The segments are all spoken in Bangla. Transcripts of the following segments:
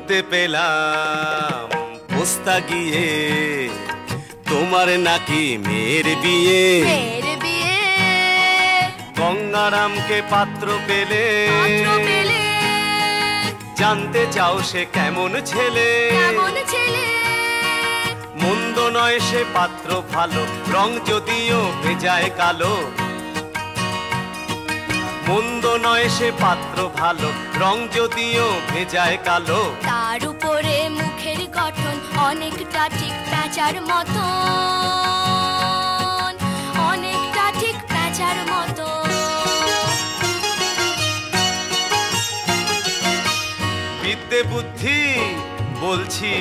শুনতে পেলাম পোস্তা গিয়ে তোমার নাকি মেয়ের বিয়ে। গঙ্গারামকে পাত্র পেলে জানতে চাও সে কেমন ছেলে। মন্দ নয় সে পাত্র ভালো, রং যদিও ভেজায় কালো। মন্দ নয় সে পাত্র ভালো, রং যদিও ভেজায় কালো। তার উপরে মুখের গঠন অনেকটা ঠিক প্যাঁচার মতন, অনেকটা ঠিক প্যাঁচার মতন। বিদ্যে বুদ্ধি বলছি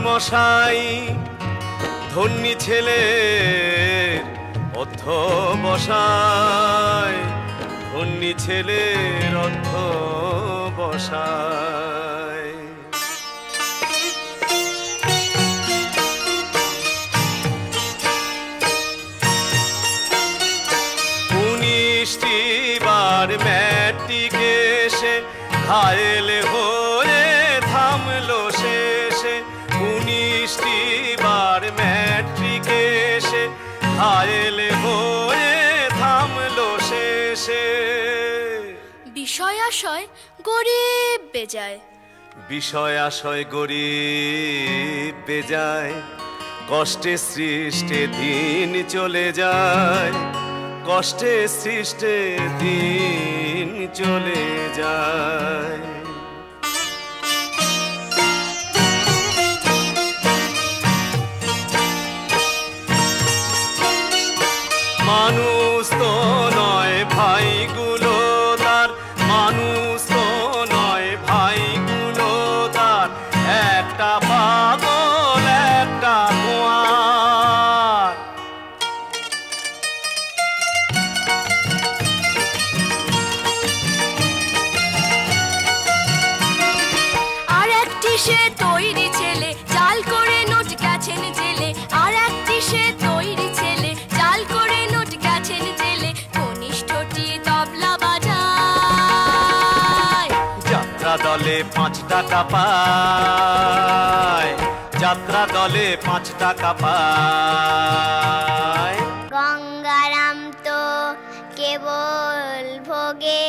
মশাই, ধন্যী ছেলের অধ্যবসায়, ধন্যী ছেলের অধ্যবসায়। বার ম্যাট্রিকে এসে ঘায়েল হয়ে থামলো শেষে। 19টি বার ম্যাট্রিকে এসে ঘায়েল হয়ে থামলো শেষে। বিষয় আশয় গরিব বেজায়, বিষয় আশয় গরিব বেজায়। কষ্টে সৃষ্টে দিন চলে যায়, কষ্টে সৃষ্টে দিন চলে যায়। মানুষ তো নয় ভাইগুলো তার, মানুষ তো নয় ভাইগুলো তার। একটা পাগল একটা গোয়ার। আর একটি সে তৈরি ছেলে চাল করে নোট গেছেন জেলে। আর একটি সে তৈরি ছেলে চাল করে নোট গেছেন জেলে। কনিষ্ঠটি তবলা বাজায়, যাত্রা দলে 5 টাকা পায়, যাত্রা দলে 5 টাকা পায়। গঙ্গারাম তো কেবল ভোগে